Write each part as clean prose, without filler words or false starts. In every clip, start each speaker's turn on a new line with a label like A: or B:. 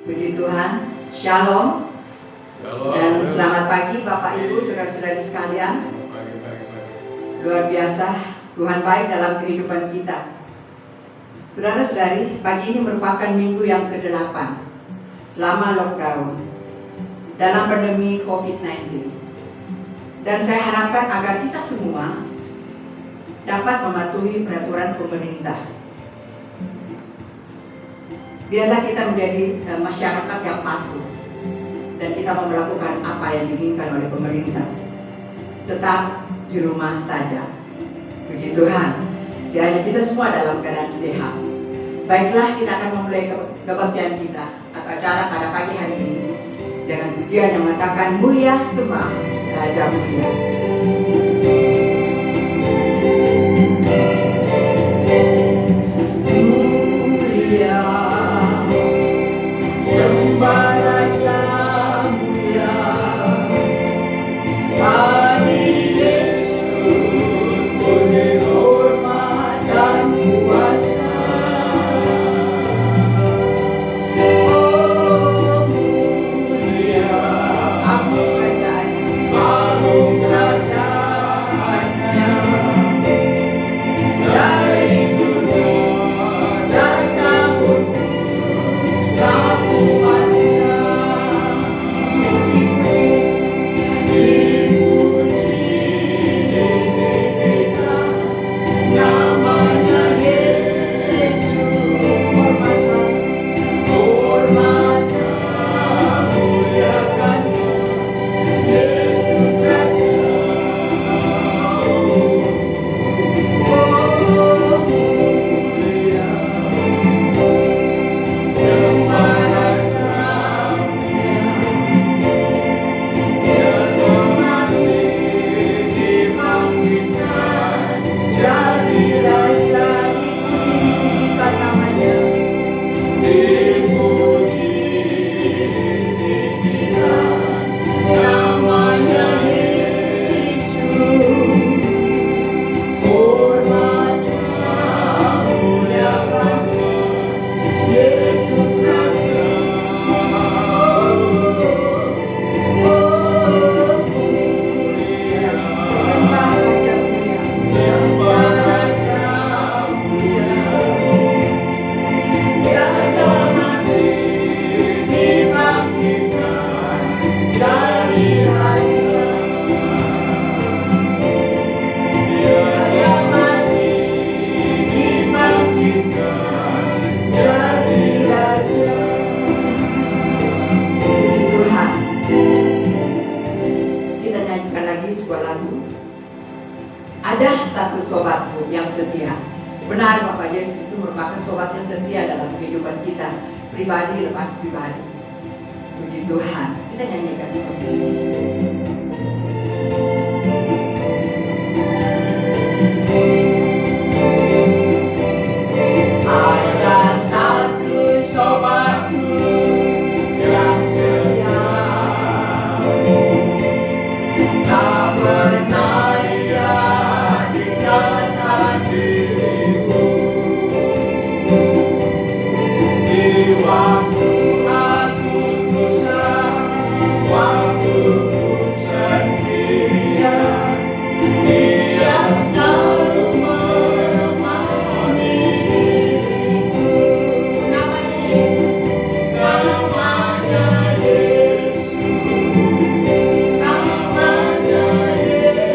A: Puji Tuhan, Shalom.
B: Shalom.
A: Dan selamat pagi Bapak Ibu, saudara-saudari sekalian.
B: Pagi.
A: Luar biasa, Tuhan baik dalam kehidupan kita. Saudara-saudari, pagi ini merupakan minggu yang ke-8 selama lockdown dalam pandemi COVID-19. Dan saya harapkan agar kita semua dapat mematuhi peraturan pemerintah. Biarlah kita menjadi masyarakat yang patuh dan kita mau melakukan apa yang diinginkan oleh pemerintah. Tetap di rumah saja. Puji Tuhan, kiranya kita semua dalam keadaan sehat. Baiklah, kita akan memulai kebaktian kita atau acara pada pagi hari ini dengan pujian yang mengatakan mulia sembah Raja Mulia. Mulia sembah Raja Mulia, bagi Yesus puji hormat dan kuasa. Oh mulia agung kerajaannya, dari surga datang untuk selamatnya. Dipuji diberikan namanya Yesus, hormatlah muliakan Yesus Raja. Oh mulia sembah Raja, Dia telah mati dibangkitkan jadi Raja. Dipuji namanya, dipuji diberikan namanya Yesus, hormatlah muliakan Yesus Raja. Oh mulia sembah Raja Mulia, sembah Raja Mulia. Dia telah mati dibangkitkan jadi Raja. Dia telah mati dibangkitkan jadi Raja. Puji Tuhan. Kita nyanyikan lagi sebuah lagu. Ada satu sobatku yang setia. Benar, Bapak Yesus itu merupakan sobat yang setia dalam kehidupan kita, pribadi lepas pribadi. Puji Tuhan. Kita nyanyikan. Ada satu sobatku yang setia, tak pernah ia tinggalkan diriku. Di waktu aku susah, waktu ku sendirian, Dia selalu menemani diriku. Namanya Yesus, namanya Yesus,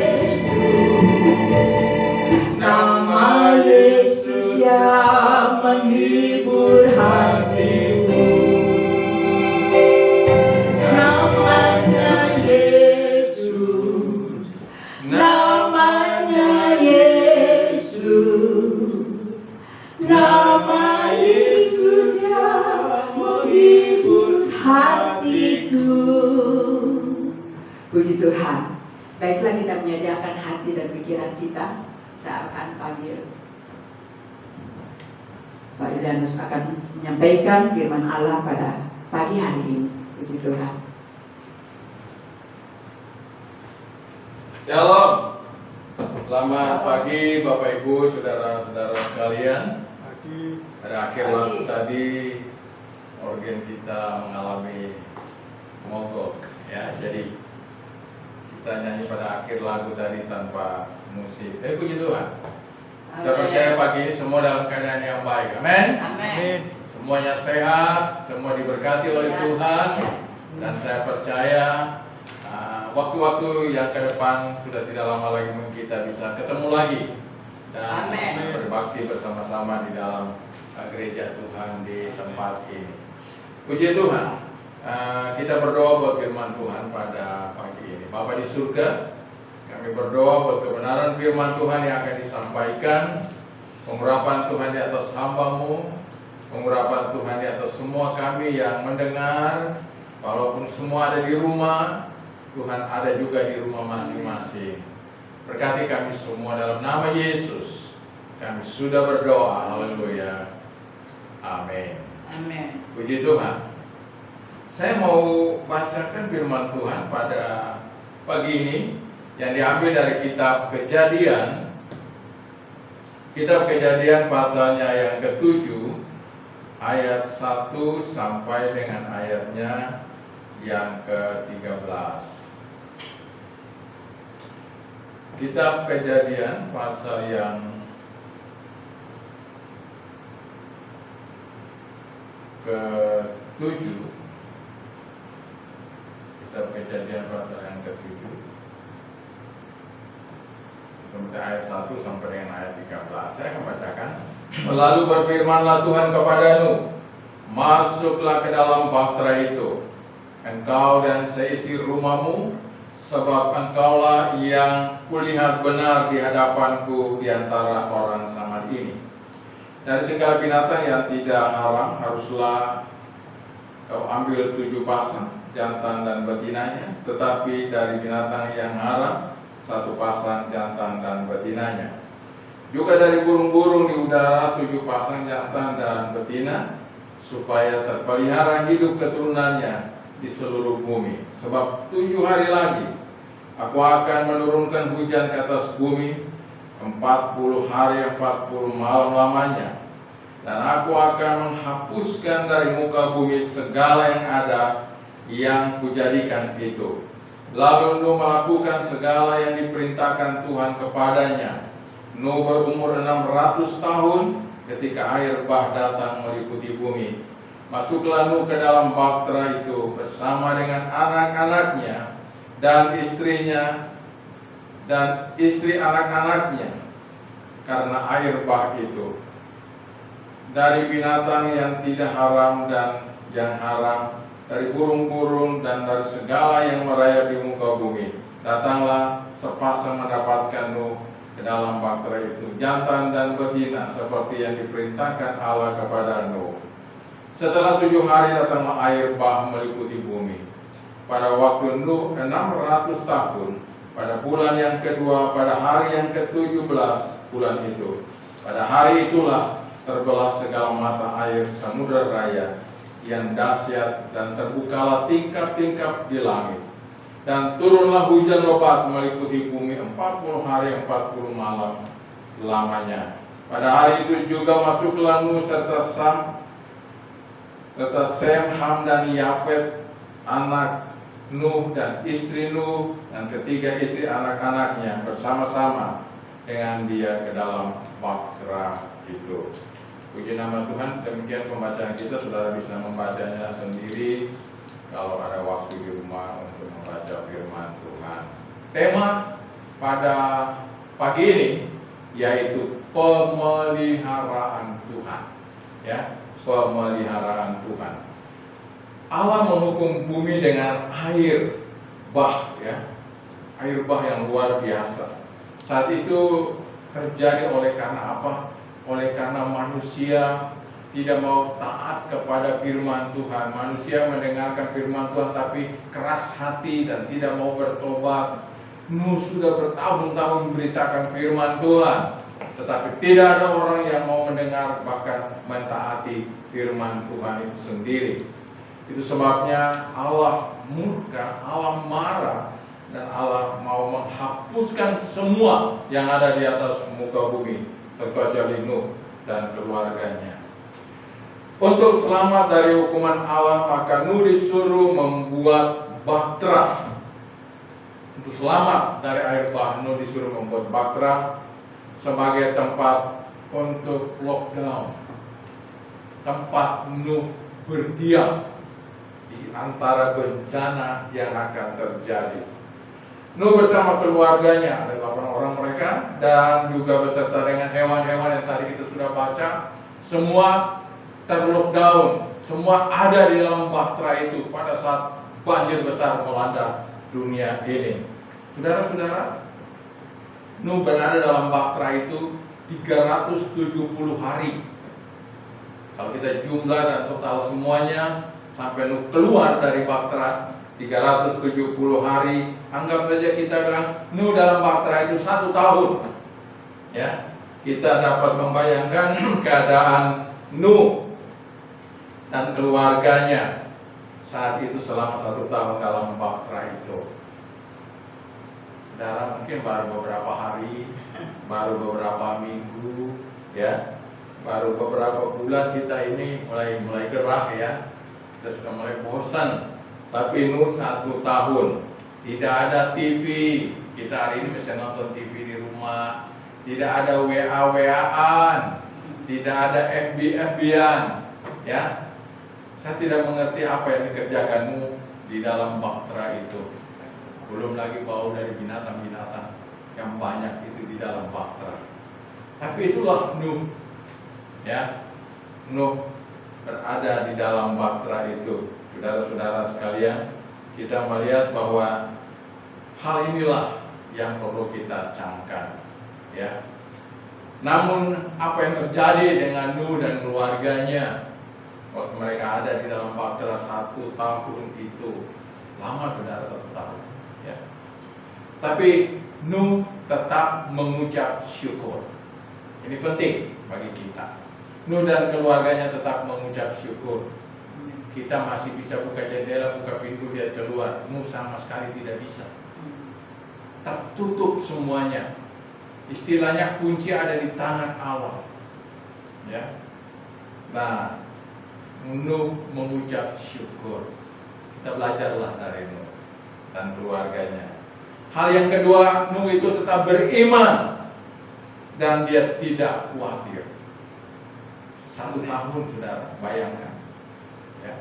A: nama Yesus yang menghibur hatiku. Namanya Yesus, namanya Yesus, nama Yesus yang menghibur hatiku. Puji Tuhan. Baiklah, kita menyediakan hati dan pikiran kita. Saya akan panggil Pak Yulianus akan menyampaikan firman Allah pada pagi hari ini. Puji Tuhan.
B: Shalom. Selamat pagi Bapak Ibu, saudara-saudara sekalian. Pada akhir waktu tadi organ kita mengalami mogok, ya. Jadi kita nyanyi pada akhir lagu tadi tanpa musik. Puji Tuhan. Kita percaya pagi ini semua dalam keadaan yang baik. Amin.
A: Amin.
B: Semuanya sehat, semua diberkati oleh Tuhan, dan saya percaya waktu-waktu yang ke depan sudah tidak lama lagi mungkin kita bisa ketemu lagi dan berbakti bersama-sama di dalam gereja Tuhan di tempat ini. Puji Tuhan. Kita berdoa buat firman Tuhan pada pagi ini. Bapa di surga, kami berdoa buat kebenaran firman Tuhan yang akan disampaikan, pengurapan Tuhan di atas hamba-Mu, pengurapan Tuhan di atas semua kami yang mendengar. Walaupun semua ada di rumah, Tuhan ada juga di rumah masing-masing. Berkati kami semua dalam nama Yesus. Kami sudah berdoa. Haleluya. Amin.
A: Amin.
B: Puji Tuhan. Saya mau bacakan firman Tuhan pada pagi ini yang diambil dari kitab Kejadian. Kitab Kejadian pasalnya yang ke-7 ayat 1 sampai dengan ayatnya yang ke-13. Kitab Kejadian pasal yang ke-7. Kitab Kejadian pasal yang ke-7 ayat 1 sampai dengan ayat 13. Saya akan bacakan. Lalu berfirmanlah Tuhan kepada Nuh, masuklah ke dalam bahtera itu, engkau dan seisi rumahmu, sebab engkaulah yang kulihat benar di hadapanku di antara orang Samad ini. Dari segala binatang yang tidak haram haruslah kau ambil 7 pasang, jantan dan betinanya, tetapi dari binatang yang haram 1 pasang jantan dan betinanya. Juga dari burung-burung di udara 7 pasang jantan dan betina, supaya terpelihara hidup keturunannya di seluruh bumi. Sebab 7 hari lagi aku akan menurunkan hujan ke atas bumi 40 hari 40 malam lamanya. Dan aku akan menghapuskan dari muka bumi segala yang ada yang kujadikan itu. Lalu Nuh melakukan segala yang diperintahkan Tuhan kepadanya. Nuh berumur 600 tahun ketika air bah datang meliputi bumi. Masuklah Nuh ke dalam bahtera itu bersama dengan anak-anaknya dan istrinya dan istri anak-anaknya, karena air bah itu. Dari binatang yang tidak haram dan yang haram, dari burung-burung dan dari segala yang merayap di muka bumi, datanglah sepasang mendapatkan Nuh ke dalam bahtera itu, jantan dan betina, seperti yang diperintahkan Allah kepada Nuh. Setelah 7 hari datanglah air bah meliputi bumi. Pada waktu Nuh 600 tahun, pada bulan yang kedua, pada hari yang ke-17 bulan itu, pada hari itulah terbelah segala mata air samudra raya yang dahsyat, dan terbukalah tingkap-tingkap di langit. Dan turunlah hujan lebat meliputi bumi 40 hari 40 malam lamanya. Pada hari itu juga masuklah Nuh serta Sem, Ham dan Yafet, anak Nuh dan istri Nuh dan ketiga istri anak-anaknya bersama-sama dengan dia ke dalam bahtera itu. Puji nama Tuhan. Demikian pembacaan kita. Saudara bisa membacanya sendiri kalau ada waktu di rumah untuk membaca firman Tuhan. Tema pada pagi ini yaitu pemeliharaan Tuhan. Ya, pemeliharaan Tuhan. Allah menghukum bumi dengan air bah, ya, air bah yang luar biasa. Saat itu terjadi oleh karena apa? Oleh karena manusia tidak mau taat kepada firman Tuhan. Manusia mendengarkan firman Tuhan tapi keras hati dan tidak mau bertobat. Nuh sudah bertahun-tahun memberitakan firman Tuhan, tetapi tidak ada orang yang mau mendengar bahkan mentaati firman Tuhan itu sendiri. Itu sebabnya Allah murka, Allah marah, dan Allah mau menghapuskan semua yang ada di atas muka bumi, terkecuali Nuh dan keluarganya. Untuk selamat dari hukuman Allah, maka Nuh disuruh membuat bahtera. Untuk selamat dari air bah, Nuh disuruh membuat bahtera sebagai tempat untuk lockdown, tempat Nuh berdiam di antara bencana yang akan terjadi. Nuh bersama keluarganya, ada 8 orang mereka, dan juga beserta dengan hewan-hewan yang tadi kita sudah baca, semua terlockdown, semua ada di dalam bahtera itu pada saat banjir besar melanda dunia ini. Saudara-saudara, Nuh berada dalam bahtera itu 370 hari. Kalau kita jumlah dan total semuanya sampai Nuh keluar dari bahtera 370 hari, anggap saja kita bilang Nuh dalam bahtera itu 1 tahun. Ya, kita dapat membayangkan keadaan Nuh dan keluarganya saat itu selama 1 tahun dalam bahtera itu. Saudara, mungkin baru beberapa hari, baru beberapa minggu, ya, baru beberapa bulan kita ini mulai gerah, ya, kita sudah mulai bosan. Tapi Nuh 1 tahun, tidak ada TV. Kita hari ini bisa nonton TV di rumah, tidak ada WA-WA-an, tidak ada FB-FB-an, ya. Saya tidak mengerti apa yang dikerjakan Nuh di dalam bahtera itu. Belum lagi bau dari binatang-binatang yang banyak itu di dalam bahtera. Tapi itulah Nuh, ya. Nuh berada di dalam bahtera itu. Saudara-saudara sekalian, kita melihat bahwa hal inilah yang perlu kita camkan, ya. Namun apa yang terjadi dengan Nuh dan keluarganya waktu mereka ada di dalam bahtera 1 tahun itu? Lama, saudara, 1 tahun, ya. Tapi Nuh tetap mengucap syukur. Ini penting bagi kita. Nuh dan keluarganya tetap mengucap syukur. Kita masih bisa buka jendela, buka pintu, lihat keluar. Nuh sama sekali tidak bisa. Tertutup semuanya. Istilahnya kunci ada di tangan Allah, ya. Nah, Nuh mengucap syukur. Kita belajarlah dari Nuh dan keluarganya. Hal yang kedua, Nuh itu tetap beriman dan dia tidak khawatir. 1 tahun, saudara, bayangkan, ya.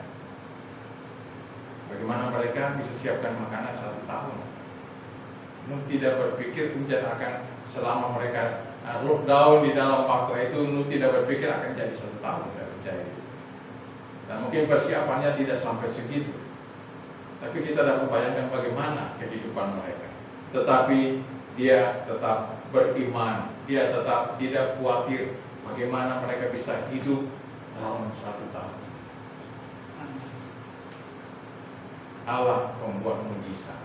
B: Bagaimana mereka bisa siapkan makanan 1 tahun? Nuh tidak berpikir hujan akan selama mereka lockdown di dalam bahtera itu. Nuh tidak berpikir akan jadi 1 tahun, saya percaya itu. Dan mungkin persiapannya tidak sampai segitu. Tapi kita dapat bayangkan bagaimana kehidupan mereka. Tetapi dia tetap beriman, dia tetap tidak khawatir bagaimana mereka bisa hidup dalam 1 tahun. Allah membuat mujizat.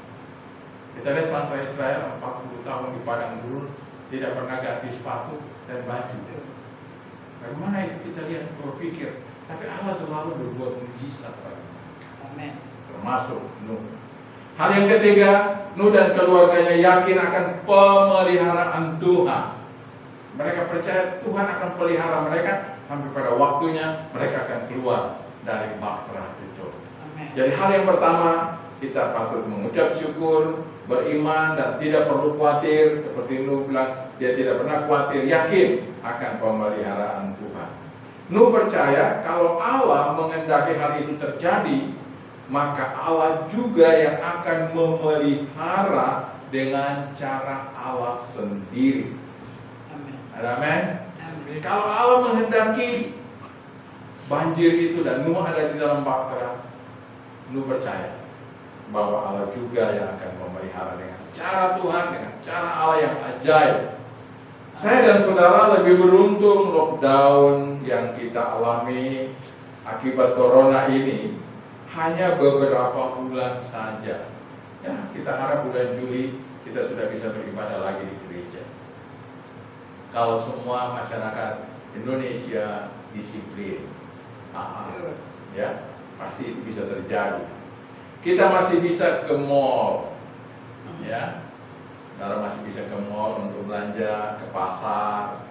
B: Kita lihat bangsa Israel 40 tahun di padang gurun, tidak pernah ganti sepatu dan baju. Bagaimana itu kita lihat, berpikir, tapi Allah selalu berbuat mujizat bagi mereka.
A: Amin.
B: Termasuk Nuh. Hal yang ketiga, Nuh dan keluarganya yakin akan pemeliharaan Tuhan. Mereka percaya Tuhan akan pelihara mereka sampai pada waktunya mereka akan keluar dari bahtera itu.
A: Amin.
B: Jadi hal yang pertama, kita patut mengucap syukur, beriman dan tidak perlu khawatir. Seperti Nuh bilang, dia tidak pernah khawatir, yakin akan pemeliharaan Tuhan. Nuh percaya kalau Allah mengendaki hal itu terjadi, maka Allah juga yang akan memelihara dengan cara Allah sendiri.
A: Amin.
B: Amin.
A: Amin.
B: Kalau Allah menghendaki banjir itu dan Nuh ada di dalam bahtera, Nuh percaya bahwa Allah juga yang akan memelihara dengan cara Tuhan, dengan cara Allah yang ajaib. Saya dan saudara lebih beruntung lockdown yang kita alami akibat corona ini hanya beberapa bulan saja. Ya, kita harap bulan Juli kita sudah bisa beribadah lagi di gereja. Kalau semua masyarakat Indonesia disiplin, ya, pasti itu bisa terjadi. Kita masih bisa ke mall, ya. Saudara masih bisa ke mall untuk belanja, ke pasar.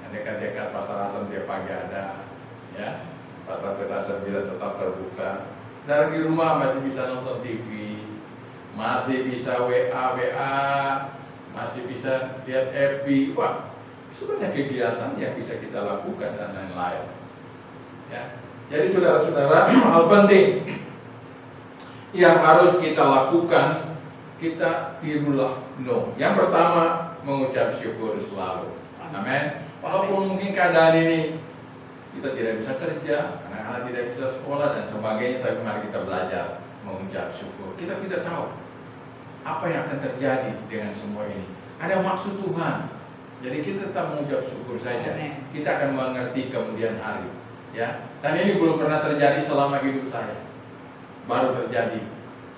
B: Yang dekat-dekat pasar Asam tiap pagi ada, ya. Batas bila tetap terbuka. Dari di rumah masih bisa nonton TV, masih bisa WA, masih bisa lihat FB. Wah, sebenarnya kegiatan yang bisa kita lakukan dan lain-lain. Ya. Jadi saudara-saudara, hal penting yang harus kita lakukan, kita tirulah Yang pertama, mengucap syukur selalu. Amin. Walaupun mungkin keadaan ini kita tidak bisa kerja, anak-anak tidak bisa sekolah dan sebagainya, tapi mari kita belajar mengucap syukur. Kita tidak tahu apa yang akan terjadi dengan semua ini. Ada maksud Tuhan. Jadi kita tetap mengucap syukur saja. Kita akan mengerti kemudian hari. Ya, dan ini belum pernah terjadi selama hidup saya. Baru terjadi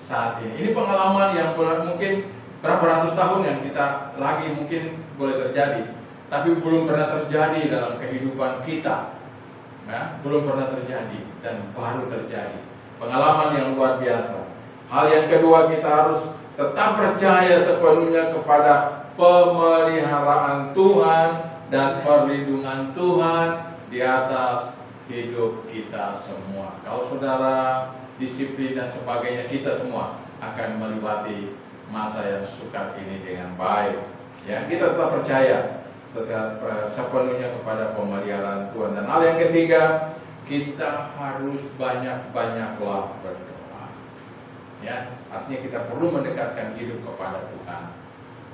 B: saat ini. Ini pengalaman yang mungkin berapa ratus tahun yang kita lagi mungkin boleh terjadi, tapi belum pernah terjadi dalam kehidupan kita. Ya, belum pernah terjadi dan baru terjadi. Pengalaman yang luar biasa. Hal yang kedua, kita harus tetap percaya sepenuhnya kepada pemeliharaan Tuhan dan perlindungan Tuhan di atas hidup kita semua. Kalau saudara disiplin dan sebagainya, kita semua akan melewati masa yang sukar ini dengan baik. Ya, kita tetap percaya tetap sepenuhnya kepada pemeliharaan Tuhan. Dan hal yang ketiga, kita harus banyak-banyaklah berdoa. Ya, artinya kita perlu mendekatkan hidup kepada Tuhan.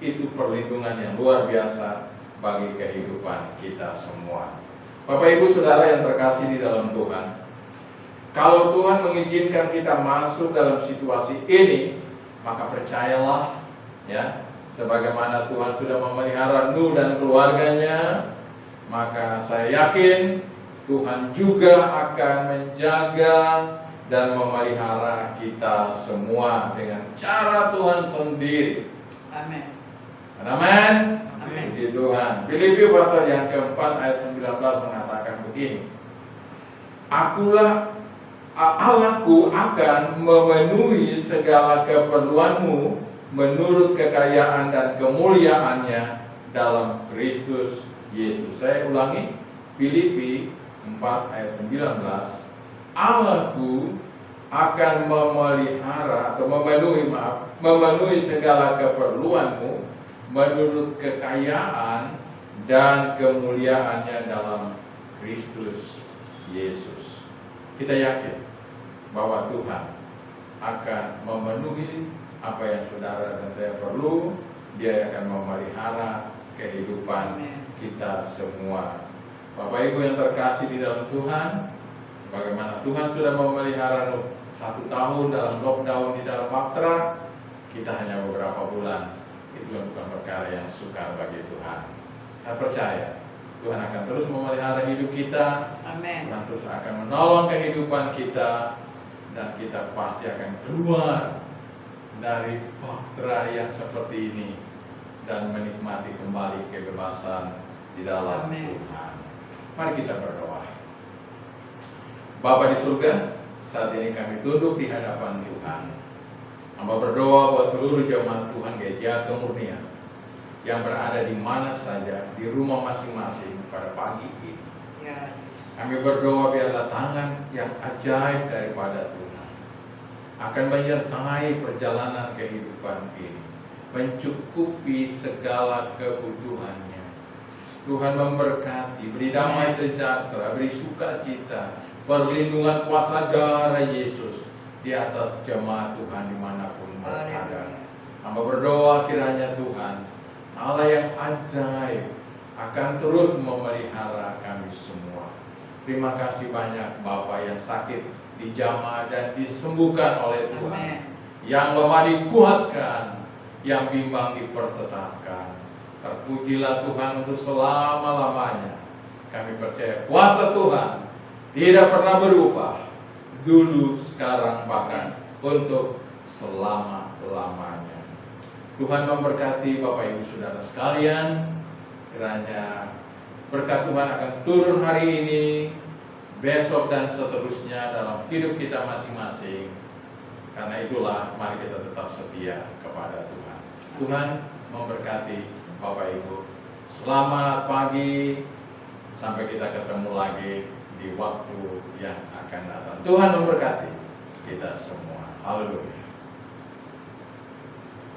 B: Itu perlindungan yang luar biasa bagi kehidupan kita semua. Bapak Ibu Saudara yang terkasih di dalam Tuhan, kalau Tuhan mengizinkan kita masuk dalam situasi ini, maka percayalah, ya, sebagaimana Tuhan sudah memelihara Nuh dan keluarganya, maka saya yakin Tuhan juga akan menjaga dan memelihara kita semua dengan cara Tuhan sendiri.
A: Amin.
B: Amin.
A: Amin.
B: Puji Tuhan. Filipi pasal yang keempat ayat 19 mengatakan begini. Allahku akan memenuhi segala keperluanmu menurut kekayaan dan kemuliaannya dalam Kristus Yesus. Saya ulangi, Filipi 4 ayat 19. Allahku akan memenuhi segala keperluanmu menurut kekayaan dan kemuliaannya dalam Kristus Yesus. Kita yakin bahwa Tuhan akan memenuhi apa yang saudara dan saya perlu. Dia akan memelihara kehidupan kita semua. Bapak Ibu yang terkasih di dalam Tuhan, bagaimana Tuhan sudah memelihara 1 tahun dalam lockdown di dalam Baptra, kita hanya beberapa bulan. Itu bukan perkara yang sukar bagi Tuhan. Saya percaya Tuhan akan terus memelihara hidup kita.
A: Amin.
B: Tuhan terus akan menolong kehidupan kita, dan kita pasti akan keluar dari Baptra yang seperti ini dan menikmati kembali kebebasan di dalam Tuhan. Mari kita berdoa. Bapa di surga, saat ini kami tunduk di hadapan Tuhan. Hamba berdoa buat seluruh jemaat Tuhan Gereja Kemurnian yang berada di mana saja, di rumah masing-masing pada pagi ini.
A: Ya.
B: Kami berdoa biarlah tangan yang ajaib daripada Tuhan akan menyertai perjalanan kehidupan ini, mencukupi segala kebutuhannya. Tuhan memberkati, beri damai sejahtera, beri sukacita, perlindungan kuasa darah Yesus di atas jemaat Tuhan dimanapun berada. Hamba berdoa kiranya Tuhan Allah yang ajaib akan terus memelihara kami semua. Terima kasih banyak Bapak yang sakit dijamah dan disembuhkan oleh Tuhan. Yang lemah dikuatkan, yang bimbang dipertetapkan. Terpujilah Tuhan untuk selama-lamanya. Kami percaya kuasa Tuhan tidak pernah berubah, dulu, sekarang, bahkan untuk selama-lamanya. Tuhan memberkati Bapak Ibu Saudara sekalian. Kiranya berkat Tuhan akan turun hari ini, besok dan seterusnya dalam hidup kita masing-masing. Karena itulah mari kita tetap setia kepada Tuhan. Tuhan memberkati Bapak Ibu. Selamat pagi, sampai kita ketemu lagi di di waktu yang akan datang. Tuhan memberkati kita semua. Haleluya.